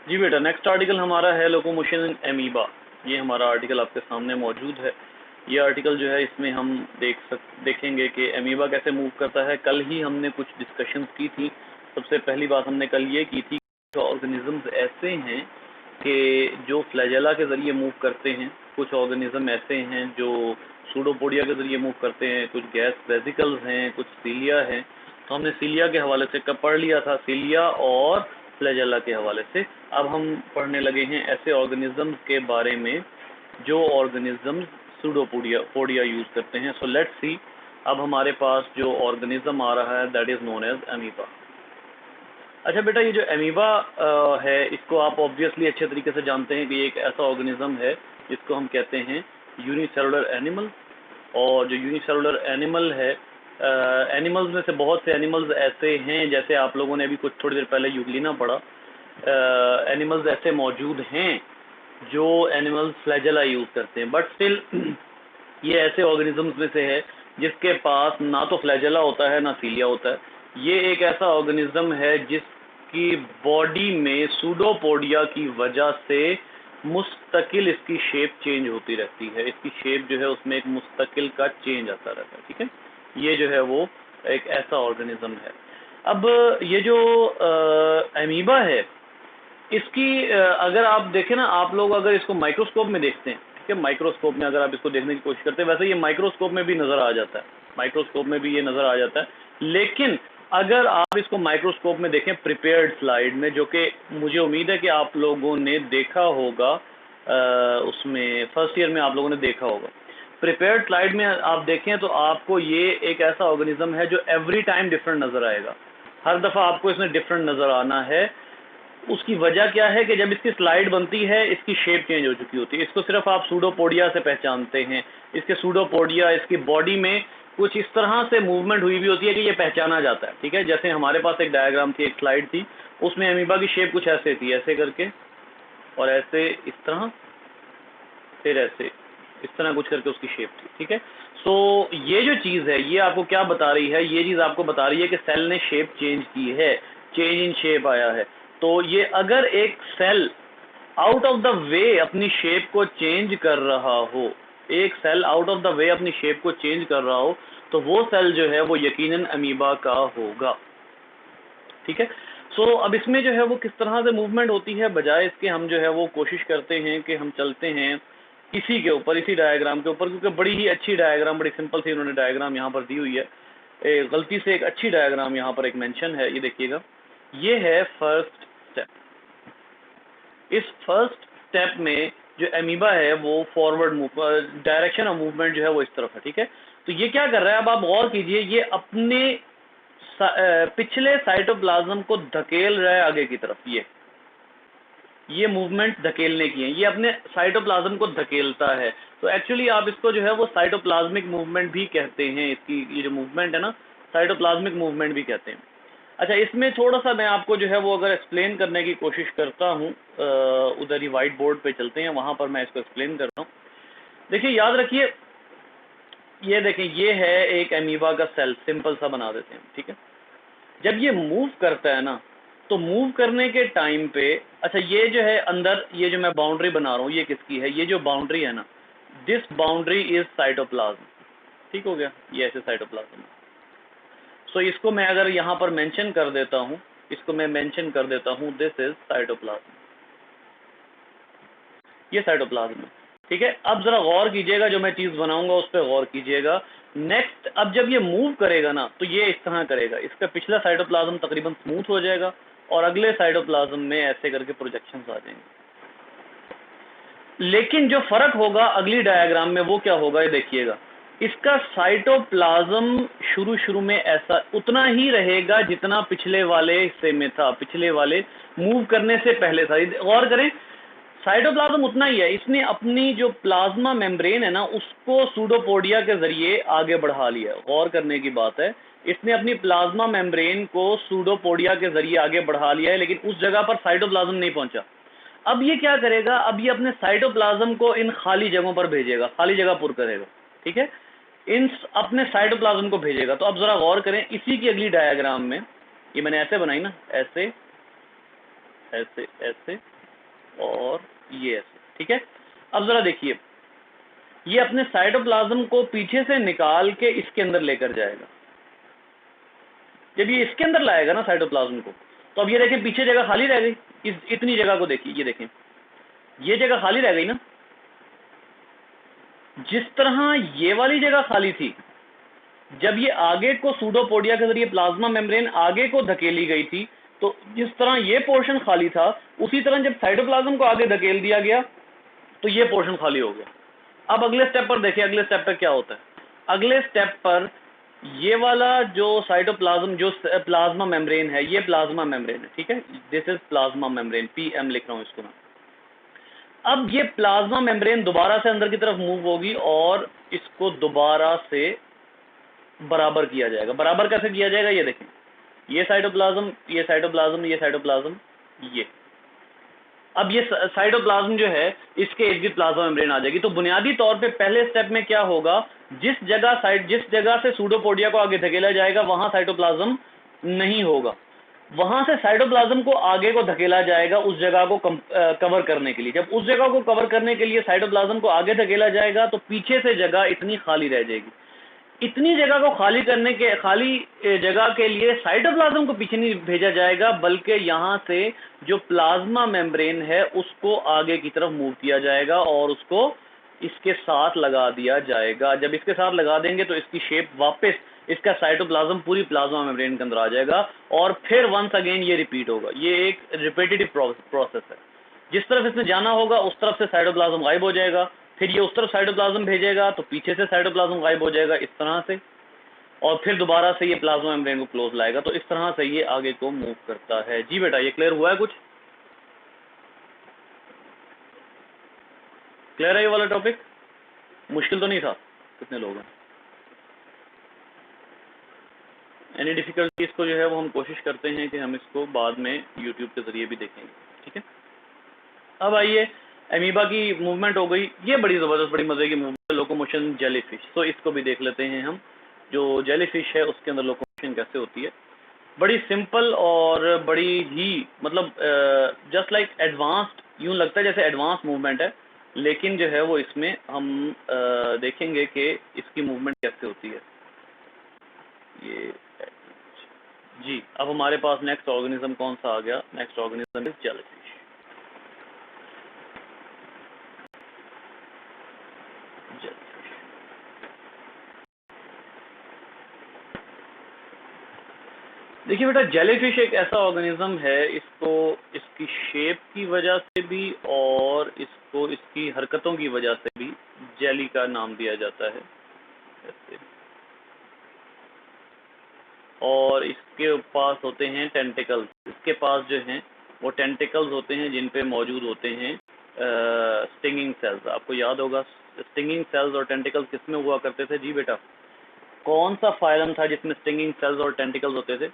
जी बेटा, next article हमारा है लोकोमोशन इन एमीबा। ये हमारा आर्टिकल आपके सामने मौजूद है। ये आर्टिकल जो है इसमें हम देखेंगे कि एमीबा कैसे मूव करता है। कल ही हमने कुछ डिस्कशंस की थी। सबसे पहली बात हमने कल ये की थी कि ऑर्गेनिजम्स ऐसे हैं कि जो फ्लैजेला के ज़रिए मूव करते हैं, कुछ ऑर्गेनिज्म ऐसे हैं जो सूडोपोडिया के ज़रिए मूव करते हैं, कुछ गैस वेसिकल्स हैं, कुछ सीलिया हैं। तो हमने सीलिया के हवाले से कब पढ़ लिया था, सीलिया और फ्लैजेला के हवाले से। अब हम पढ़ने लगे हैं ऐसे ऑर्गेनिजम्स के बारे में जो ऑर्गेनिजम्स सूडोपोडिया यूज़ करते हैं। सो लेट्स सी, अब हमारे पास जो ऑर्गेनिज्म आ रहा है that is known as amoeba. अच्छा बेटा, ये जो एमीबा है इसको आप ऑब्वियसली अच्छे तरीके से जानते हैं कि ये एक ऐसा ऑर्गेनिज्म है जिसको हम कहते हैं यूनिसेलुलर एनिमल। और जो यूनिसेलुलर एनिमल है, एनिमल्स में से बहुत से एनिमल्स ऐसे हैं, जैसे आप लोगों ने अभी कुछ थोड़ी देर पहले यूग्लिना पढ़ा, एनिमल्स ऐसे मौजूद हैं जो एनिमल्स फ्लैजेला यूज़ करते हैं, बट स्टिल ये ऐसे ऑर्गेनिजम्स में से है जिसके पास ना तो फ्लैजेला होता है ना सीलिया होता है। ये एक ऐसा ऑर्गेनिज्म है जिसकी बॉडी में सूडोपोडिया की वजह से मुस्तकिल इसकी शेप चेंज होती रहती है। इसकी शेप जो है उसमें एक मुस्तकिल का चेंज आता रहता है, ठीक है। ये जो है वो एक ऐसा ऑर्गेनिज्म है। अब ये जो एमीबा है, इसकी अगर आप देखें ना, आप लोग अगर इसको माइक्रोस्कोप में देखते हैं, ठीक है, माइक्रोस्कोप में अगर आप इसको देखने की कोशिश करते हैं, वैसे ये माइक्रोस्कोप में भी नज़र आ जाता है, माइक्रोस्कोप में भी ये नज़र आ जाता है। लेकिन अगर आप इसको माइक्रोस्कोप में देखें प्रिपेयर्ड स्लाइड में, जो कि मुझे उम्मीद है कि आप लोगों ने देखा होगा, उसमें फर्स्ट ईयर में आप लोगों ने देखा होगा, प्रिपेयर्ड स्लाइड में आप देखें तो आपको ये एक ऐसा ऑर्गेनिज्म है जो एवरी टाइम डिफरेंट नज़र आएगा। हर दफ़ा आपको इसमें डिफरेंट नज़र आना है। उसकी वजह क्या है कि जब इसकी स्लाइड बनती है इसकी शेप चेंज हो चुकी होती है। इसको सिर्फ आप सूडोपोडिया से पहचानते हैं। इसके सूडोपोडिया, इसकी बॉडी में कुछ इस तरह से मूवमेंट हुई भी होती है कि ये पहचाना जाता है, ठीक है। जैसे हमारे पास एक डायग्राम थी, एक स्लाइड थी, उसमें अमीबा की शेप कुछ ऐसे थी, ऐसे करके, और ऐसे इस तरह, फिर ऐसे इस तरह कुछ करके उसकी शेप थी, ठीक है। सो ये जो चीज़ है ये आपको क्या बता रही है, ये चीज़ आपको बता रही है कि सेल ने शेप चेंज की है, चेंज इन शेप आया है। तो ये अगर एक sell out of the way अपनी शेप को चेंज कर रहा हो, एक sell out of the way अपनी शेप को चेंज कर रहा हो, तो वो सेल जो है वो यकीनन अमीबा का होगा, ठीक है। सो अब इसमें जो है वो किस तरह से मूवमेंट होती है, बजाय इसके हम जो है वो कोशिश करते हैं कि हम चलते हैं इसी के ऊपर, इसी डायग्राम के ऊपर, क्योंकि बड़ी ही अच्छी डायग्राम, बड़ी सिंपल सी उन्होंने डायग्राम यहाँ पर दी हुई है। गलती से एक अच्छी डायग्राम यहाँ पर एक मेंशन है, ये देखिएगा, ये है फर्स्ट स्टेप। इस फर्स्ट स्टेप में जो एमीबा है वो forward move, direction of movement जो है वो इस तरफ है, ठीक है। तो ये क्या कर रहा है, अब आप गौर कीजिए, ये अपने पिछले साइटोप्लाज्म को धकेल रहा है आगे की तरफ। ये मूवमेंट धकेलने की है, ये अपने साइटोप्लाज्म को धकेलता है। तो एक्चुअली आप इसको जो है वो साइटोप्लाज्मिक मूवमेंट भी कहते हैं। इसकी ये जो मूवमेंट है ना, साइटोप्लाज्मिक मूवमेंट भी कहते हैं। अच्छा, इसमें थोड़ा सा मैं आपको जो है वो अगर एक्सप्लेन करने की कोशिश करता हूँ, उधर ही वाइट बोर्ड पे चलते हैं, वहाँ पर मैं इसको एक्सप्लेन करता हूँ। देखिए, याद रखिए, ये देखें, ये है एक एमीबा का सेल, सिंपल सा बना देते हैं, ठीक है। जब ये मूव करता है ना, तो मूव करने के टाइम पे, अच्छा ये जो है अंदर, ये जो मैं बाउंड्री बना रहा हूँ ये किसकी है, ये जो बाउंड्री है ना, दिस बाउंड्री इज साइटोप्लाज्म, ठीक हो गया, ये ऐसे साइटोप्लाज्म। सो इसको मैं अगर यहाँ पर मेंशन कर देता हूँ, इसको मैं मेंशन कर देता हूँ, दिस इज साइटोप्लाज्म, ये साइटोप्लाज्म है, ठीक है। अब जरा गौर कीजिएगा, जो मैं चीज़ बनाऊंगा उस पर गौर कीजिएगा। नेक्स्ट, अब जब ये मूव करेगा ना, तो ये इस तरह करेगा, इसका पिछला साइटोप्लाज्म तकरीबन स्मूथ हो जाएगा और अगले साइटोप्लाज्म में ऐसे करके प्रोजेक्शंस आ जाएंगे। लेकिन जो फर्क होगा अगली डायग्राम में वो क्या होगा, ये देखिएगा, इसका साइटोप्लाज्म शुरू में ऐसा उतना ही रहेगा जितना पिछले वाले हिस्से में था, पिछले वाले मूव करने से पहले था। गौर करें, साइटोप्लाज्म उतना ही है, इसने अपनी जो प्लाज्मा मेम्ब्रेन है ना उसको सूडोपोडिया के जरिए आगे बढ़ा लिया। गौर करने की बात है, इसने अपनी प्लाज्मा मेम्ब्रेन को सूडोपोडिया के जरिए आगे बढ़ा लिया है, लेकिन उस जगह पर साइटोप्लाज्म नहीं पहुंचा। अब ये क्या करेगा, अब ये अपने साइटोप्लाज्म को इन खाली जगहों पर भेजेगा, खाली जगह पुर करेगा, ठीक है, इन अपने साइटोप्लाज्म को भेजेगा। तो अब जरा गौर करें, इसी की अगली डायग्राम में, ये मैंने ऐसे बनाई ना, ऐसे ऐसे ऐसे और ये ऐसे, ठीक है। अब जरा देखिए, ये अपने साइटोप्लाज्म को पीछे से निकाल के इसके अंदर लेकर जाएगा। जब ये इसके अंदर लाएगा ना साइटोप्लाज्म को, तो अब ये देखें पीछे जगह खाली रह गई। इतनी जगह को देखिए, ये देखें ये जगह खाली रह गई ना। जिस तरह ये वाली जगह खाली थी जब ये आगे को सूडोपोडिया के जरिए प्लाज्मा मेम्ब्रेन आगे को धकेली गई थी, तो जिस तरह ये पोर्शन खाली था, उसी तरह जब साइटोप्लाज्म को आगे धकेल दिया गया तो ये पोर्शन खाली हो गया। अब अगले स्टेप पर देखिए, अगले स्टेप पर क्या होता है। अगले स्टेप पर ये वाला जो साइटोप्लाज्म, जो प्लाज्मा मेम्ब्रेन है, ये प्लाज्मा मेम्ब्रेन है, ठीक है। This is plasma membrane, PM लिख रहा हूं इसको मैं। अब ये प्लाज्मा मेम्ब्रेन दोबारा से अंदर की तरफ मूव होगी और इसको दोबारा से बराबर किया जाएगा। बराबर कैसे किया जाएगा, ये देखें, ये साइटोप्लाज्म, ये साइटोप्लाज्म, ये साइटोप्लाज्म, ये। अब ये साइटोप्लाज्म जो है, इसके इर्द गिर्द प्लाज्मा मेम्ब्रेन आ जाएगी। तो बुनियादी तौर पे पहले स्टेप में क्या होगा, जिस जगह से सूडोपोडिया को आगे धकेला जाएगा वहां साइटोप्लाज्म नहीं होगा। वहां से साइटोप्लाज्म को आगे को धकेला जाएगा उस जगह को कवर करने के लिए। जब उस जगह को कवर करने के लिए साइटोप्लाज्म को आगे धकेला जाएगा तो पीछे से जगह इतनी खाली रह जाएगी। इतनी जगह को खाली जगह के लिए साइटोप्लाज्म को पीछे नहीं भेजा जाएगा, बल्कि यहां से जो प्लाज्मा मेम्ब्रेन है उसको आगे की तरफ मूव किया जाएगा और उसको इसके साथ लगा दिया जाएगा। जब इसके साथ लगा देंगे तो इसकी शेप वापस, इसका साइटोप्लाज्म पूरी प्लाज्मा मेम्ब्रेन के अंदर आ जाएगा और फिर वंस अगेन ये रिपीट होगा। ये एक रिपीटेटिव प्रोसेस है। जिस तरफ इसने जाना होगा उस तरफ से साइटोप्लाज्म गायब हो जाएगा, फिर ये उस तरफ साइटोप्लाज्म भेजेगा तो पीछे से साइटोप्लाज्म गायब हो जाएगा इस तरह से, और फिर दोबारा से ये प्लाज्मा मेम्ब्रेन को क्लोज लाएगा। तो इस तरह से ये आगे को मूव करता है। जी बेटा, ये क्लियर हुआ है? कुछ क्लियर है ये वाला टॉपिक? मुश्किल तो नहीं था? कितने लोग हैं? Any difficulty? इसको जो है वो हम कोशिश करते हैं कि हम इसको बाद में यूट्यूब के जरिए भी देखेंगे, ठीक है। अब आइए, एमीबा की मूवमेंट हो गई, ये बड़ी ज़बरदस्त, बड़ी मज़े की मूवमेंट, लोकोमोशन जेलीफिश। तो इसको भी देख लेते हैं हम। जो जेलीफिश है उसके अंदर लोकोमोशन कैसे होती है, बड़ी सिंपल और बड़ी ही मतलब जस्ट लाइक एडवांस्ड, यूँ लगता है जैसे एडवांस मूवमेंट है, लेकिन जो है वो इसमें हम देखेंगे कि इसकी मूवमेंट कैसे होती है। ये जी, अब हमारे पास नेक्स्ट ऑर्गेनिज्म कौन सा आ गया? Next organism is jellyfish. देखिए बेटा, जेलीफिश एक ऐसा ऑर्गेनिज्म है, इसको इसकी शेप की वजह से भी और इसको इसकी हरकतों की वजह से भी जेली का नाम दिया जाता है ऐसे। और इसके पास होते हैं टेंटिकल्स। इसके पास जो हैं वो टेंटिकल्स होते हैं जिन पे मौजूद होते हैं स्टिंगिंग सेल्स। आपको याद होगा स्टिंगिंग सेल्स और टेंटिकल्स किसमें हुआ करते थे? जी बेटा, कौन सा फाइलम था जिसमें स्टिंगिंग सेल्स और टेंटिकल्स होते थे?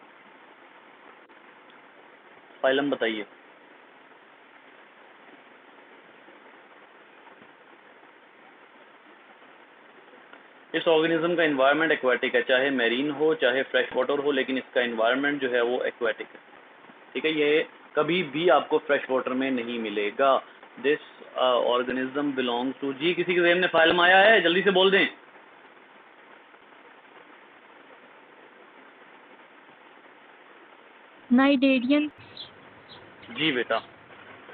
फाइलम बताइए। इस ऑर्गेनिज्म का एनवायरनमेंट एक्वाटिक है, चाहे मैरीन हो चाहे फ्रेश वाटर हो, लेकिन इसका एनवायरनमेंट जो है वो एक्वाटिक है, ठीक है। ये कभी भी आपको फ्रेश वाटर में नहीं मिलेगा। दिस ऑर्गेनिज्म बिलोंग्स टू, जी किसी के जहन में फाइलम आया है? जल्दी से बोल दें। नाइडेरियन। जी बेटा,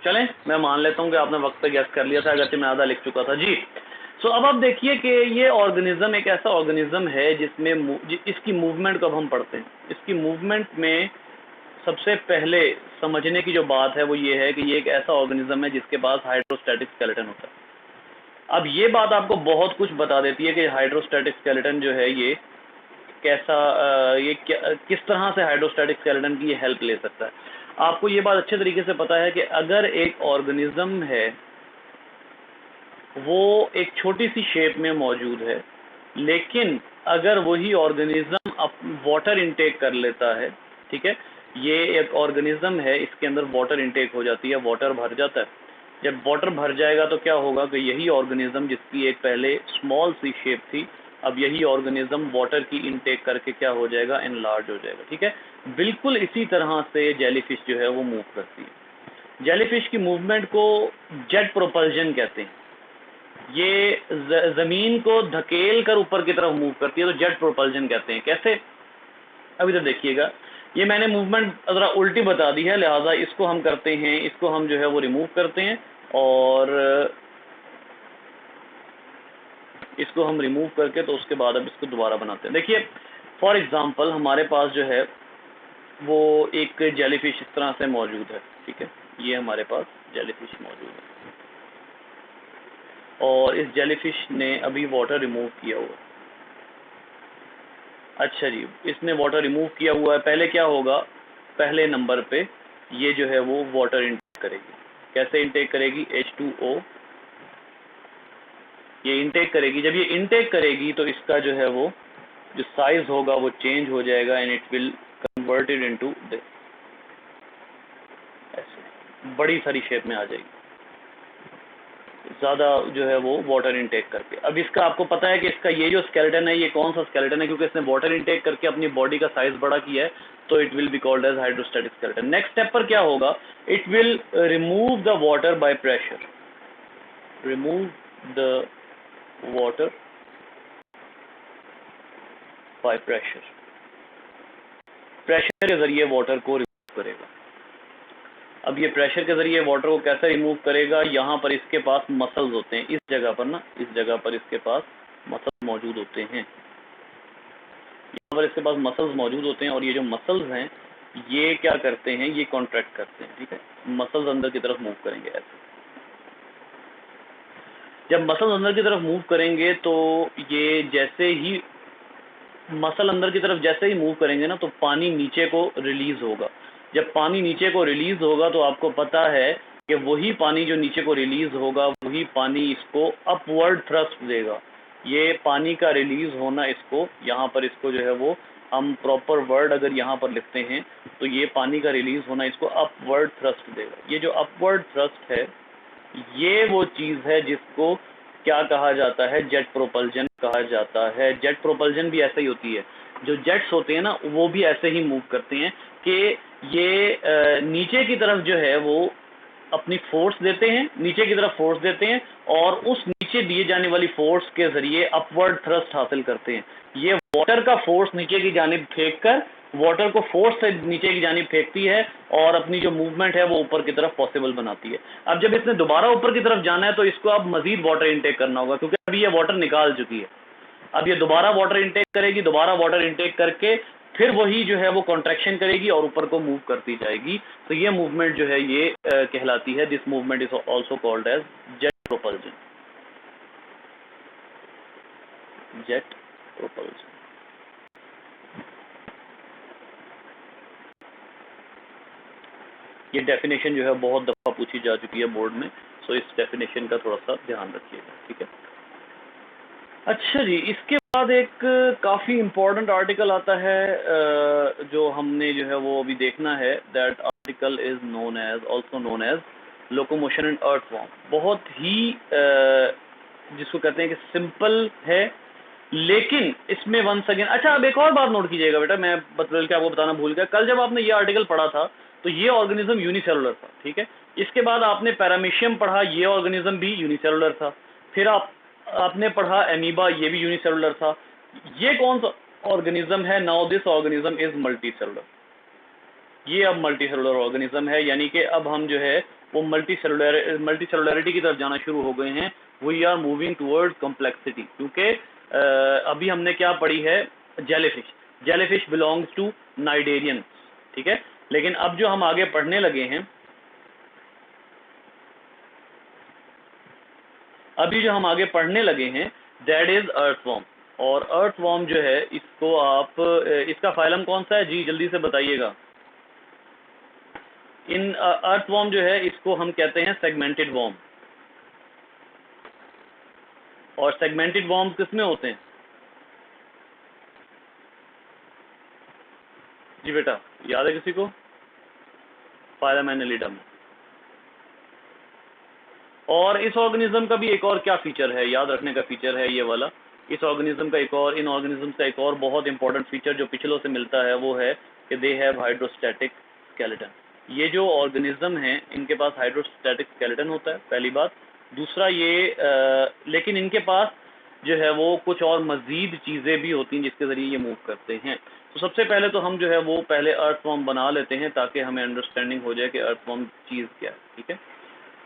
चलें मैं मान लेता हूँ कि आपने वक्त पे गैस कर लिया था, अगरचे मैं आधा लिख चुका था। जी, सो अब आप देखिए कि ये ऑर्गेनिज्म एक ऐसा ऑर्गेनिज्म है जिसमें इसकी मूवमेंट को अब हम पढ़ते हैं। इसकी मूवमेंट में सबसे पहले समझने की जो बात है वो ये है कि ये एक ऐसा ऑर्गेनिज्म है जिसके पास हाइड्रोस्टैटिक स्केलेटन होता है। अब ये बात आपको बहुत कुछ बता देती है कि हाइड्रोस्टैटिक स्केलेटन जो है ये कैसा किस तरह से हाइड्रोस्टैटिक स्केलेटन की हेल्प ले सकता है। आपको ये बात अच्छे तरीके से पता है कि अगर एक ऑर्गेनिज्म है वो एक छोटी सी शेप में मौजूद है, लेकिन अगर वही ऑर्गेनिज्म वाटर इनटेक कर लेता है, ठीक है, ये एक ऑर्गेनिज्म है, इसके अंदर वाटर इनटेक हो जाती है, वाटर भर जाता है। जब वाटर भर जाएगा तो क्या होगा कि यही ऑर्गेनिज्म जिसकी एक पहले स्मॉल सी शेप थी, अब यही ऑर्गेनिज्म वाटर की इनटेक करके क्या हो जाएगा? एनलार्ज हो जाएगा, ठीक है। बिल्कुल इसी तरह से जेलीफिश जो है वो मूव करती है। जेलीफिश की मूवमेंट को जेट प्रोपल्जन कहते हैं। ये ज़मीन को धकेल कर ऊपर की तरफ मूव करती है, तो जेट प्रोपल्जन कहते हैं। कैसे? अभी तो देखिएगा, ये मैंने मूवमेंट ज़रा उल्टी बता दी है, लिहाजा इसको हम करते हैं, इसको हम जो है वो रिमूव करते हैं और इसको हम रिमूव करके तो उसके बाद अब इसको दोबारा बनाते हैं। देखिए फॉर एग्जांपल हमारे पास जो है वो एक जेलीफिश इस तरह से मौजूद है, ठीक है, ये हमारे पास जेलीफिश मौजूद है और इस जेलीफिश ने अभी वाटर रिमूव किया हुआ है। अच्छा जी, इसने वाटर रिमूव किया हुआ है। पहले क्या होगा, पहले नंबर पे ये जो है वो वाटर इनटेक करेगी। कैसे इनटेक करेगी? H2O ये इनटेक करेगी। जब ये इनटेक करेगी तो इसका जो है वो जो साइज होगा वो चेंज हो जाएगा and it will converted into this, ऐसे बड़ी सारी शेप में आ जाएगी, ज़्यादा जो है वो वाटर इनटेक करके। अब इसका आपको पता है कि इसका ये जो स्केलेटन है ये कौन सा स्केलेटन है, क्योंकि इसने वाटर इनटेक करके अपनी बॉडी का साइज बड़ा किया है, तो it will be called as hydrostatic skeleton. Next step पर क्या होगा, it will remove the water by pressure, remove the water by pressure, pressure के जरिए वाटर को रिमूव करेगा। अब ये प्रेशर के जरिए वाटर को कैसे रिमूव करेगा, यहाँ पर इसके पास मसल्स होते हैं, इस जगह पर ना, इस जगह पर इसके पास मसल्स मौजूद होते हैं, यहाँ पर इसके पास मसल्स मौजूद होते हैं और ये जो मसल्स हैं ये क्या करते हैं, ये कॉन्ट्रैक्ट करते हैं, ठीक है, मसल्स अंदर की तरफ मूव करेंगे ऐसे। जब मसल्स अंदर की तरफ मूव करेंगे तो ये जैसे ही मसल अंदर की तरफ जैसे ही मूव करेंगे ना तो पानी नीचे को रिलीज होगा। जब पानी नीचे को रिलीज होगा तो आपको पता है कि वही पानी जो नीचे को रिलीज होगा वही पानी इसको अपवर्ड थ्रस्ट देगा। ये पानी का रिलीज होना इसको, यहाँ पर इसको जो है वो हम प्रॉपर वर्ड अगर यहाँ पर लिखते हैं तो ये पानी का रिलीज होना इसको अपवर्ड थ्रस्ट देगा। ये जो अपवर्ड थ्रस्ट है ये वो चीज़ है जिसको क्या कहा जाता है, जेट प्रोपल्जन कहा जाता है। जेट प्रोपल्जन भी ऐसे ही होती है, जो जेट्स होते हैं ना वो भी ऐसे ही मूव करते हैं कि ये नीचे की तरफ जो है वो अपनी फोर्स देते हैं, नीचे की तरफ फोर्स देते हैं और उस नीचे दिए जाने वाली फोर्स के जरिए अपवर्ड थ्रस्ट हासिल करते हैं। ये वाटर का फोर्स नीचे की जानिब फेंक कर वाटर को फोर्स से नीचे की जानिब फेंकती है और अपनी जो मूवमेंट है वो ऊपर की तरफ पॉसिबल बनाती है। अब जब इसने दोबारा ऊपर की तरफ जाना है तो इसको अब मजीद वाटर इनटेक करना होगा, क्योंकि अभी ये वाटर निकाल चुकी है। अब ये दोबारा वाटर इनटेक करेगी, दोबारा वाटर इनटेक करके फिर वही जो है वो कॉन्ट्रैक्शन करेगी और ऊपर को मूव करती जाएगी। तो ये मूवमेंट जो है ये कहलाती है, this movement is also called as jet propulsion, jet propulsion. ये डेफिनेशन जो है बहुत दफ़ा पूछी जा चुकी है बोर्ड में, सो इस डेफिनेशन का थोड़ा सा ध्यान रखिएगा, ठीक है। अच्छा जी, इसके बाद एक काफ़ी इम्पोर्टेंट आर्टिकल आता है जो हमने जो है वो अभी देखना है। That article is known as also known as locomotion in earthworm. बहुत ही जिसको कहते हैं कि सिंपल है, लेकिन इसमें वंस अगेन, अच्छा अब एक और बात नोट कीजिएगा बेटा, मैं बदल के आपको बताना भूल गया। कल जब आपने ये आर्टिकल पढ़ा था तो ये ऑर्गेनिज्म यूनिसेलुलर था, ठीक है। इसके बाद आपने पैरामीशियम पढ़ा, ये ऑर्गेनिज्म भी यूनिसेलुलर था। फिर आपने पढ़ा एमीबा, ये भी यूनिसेलुलर था। ये कौन सा ऑर्गेनिज्म है? Now this organism is multicellular. ये अब मल्टीसेलुलर ऑर्गेनिज्म है, यानी कि अब हम जो है वो मल्टीसेलुलरिटी की तरफ जाना शुरू हो गए हैं। We are moving toward complexity, क्योंकि अभी हमने क्या पढ़ी है, jellyfish. Jellyfish belongs to cnidarian, ठीक है। लेकिन अब जो हम आगे पढ़ने लगे हैं, अभी जो हम आगे पढ़ने लगे हैं दैट इज अर्थवॉर्म। और अर्थवॉर्म जो है इसको आप इसका फाइलम कौन सा है जी, जल्दी से बताइएगा। इन अर्थवॉर्म जो है इसको हम कहते हैं सेगमेंटेड वॉर्म। और सेगमेंटेड वॉर्म किसमें होते हैं जी बेटा, याद है किसी को? फाइलम एनेलिडा में। और इस ऑर्गेनिज्म का भी एक और क्या फीचर है, याद रखने का फीचर है ये वाला। इस ऑर्गेनिज्म का एक और, इन ऑर्गेनिज्म का एक और बहुत इंपॉर्टेंट फीचर जो पिछलों से मिलता है वो है कि दे हैव हाइड्रोस्टैटिक स्केलेटन। ये जो ऑर्गेनिज्म हैं इनके पास हाइड्रोस्टैटिक स्केलेटन होता है, पहली बात। दूसरा ये लेकिन इनके पास जो है वो कुछ और मज़ीद चीज़ें भी होती हैं जिसके ज़रिए ये मूव करते हैं। तो सबसे पहले तो हम जो है वो पहले अर्थवॉर्म बना लेते हैं ताकि हमें अंडरस्टैंडिंग हो जाए कि अर्थवॉर्म चीज़ क्या है, ठीक है।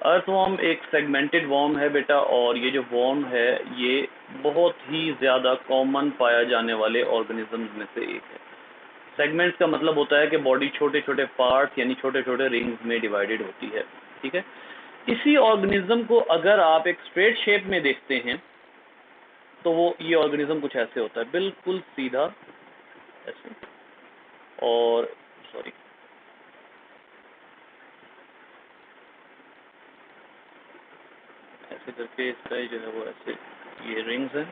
अर्थवॉर्म एक सेगमेंटेड वॉर्म है बेटा, और ये जो वॉर्म है ये बहुत ही ज़्यादा कॉमन पाया जाने वाले ऑर्गेनिजम्स में से एक है। सेगमेंट्स का मतलब होता है कि बॉडी छोटे छोटे पार्ट्स यानी छोटे छोटे रिंग्स में डिवाइडेड होती है, ठीक है। इसी ऑर्गेनिज्म को अगर आप एक स्ट्रेट शेप में देखते हैं तो वो ये ऑर्गेनिज्म कुछ ऐसे होता है, बिल्कुल सीधा ऐसे, और सॉरी ऐसे करके इसका जो है वो ऐसे ये रिंग्स हैं,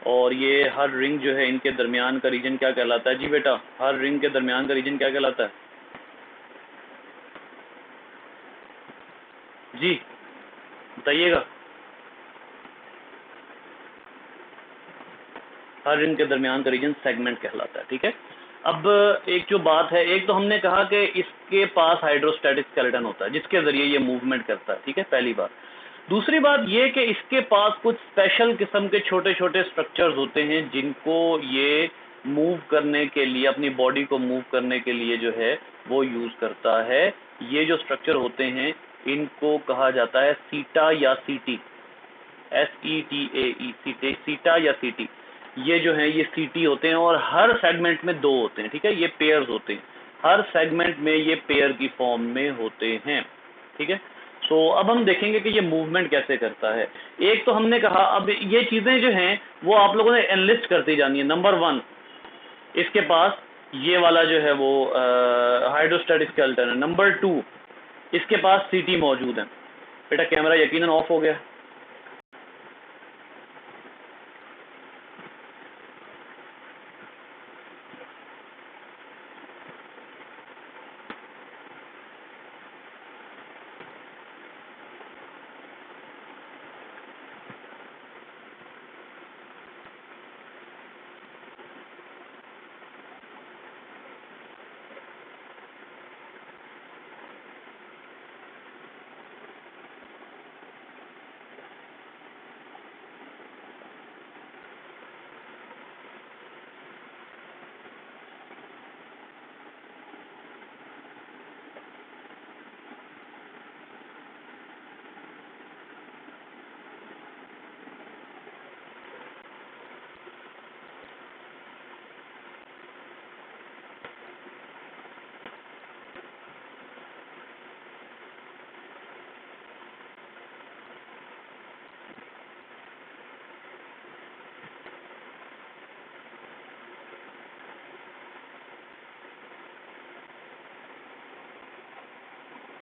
और ये हर रिंग जो है इनके दरमियान का रीजन क्या कहलाता है जी बेटा? हर रिंग के दरमियान का रीजन क्या कहलाता है जी? बताइएगा। हर रिंग के दरमियान का रीजन सेगमेंट कहलाता है, ठीक है। अब एक जो बात है, एक तो हमने कहा कि इसके पास हाइड्रोस्टैटिक स्केलेटन होता है जिसके ज़रिए ये मूवमेंट करता है, ठीक है, पहली बात। दूसरी बात ये कि इसके पास कुछ स्पेशल किस्म के छोटे छोटे स्ट्रक्चर्स होते हैं जिनको ये मूव करने के लिए, अपनी बॉडी को मूव करने के लिए जो है वो यूज़ करता है। ये जो स्ट्रक्चर होते हैं इनको कहा जाता है सीटा या सीटी, SETA, सीटा या सीटी। ये जो है ये सीटी होते हैं और हर सेगमेंट में 2 होते हैं, ठीक है, ये पेयर्स होते हैं। हर सेगमेंट में ये पेयर की फॉर्म में होते हैं, ठीक है। सो अब हम देखेंगे कि ये मूवमेंट कैसे करता है। एक तो हमने कहा, अब ये चीज़ें जो हैं वो आप लोगों ने एनलिस्ट करती जानी है। नंबर 1, इसके पास ये वाला जो है वो हाइड्रोस्टैटिक स्केलेटन है। नंबर 2, इसके पास सीटी मौजूद है। बेटा कैमरा यकीनन ऑफ हो गया,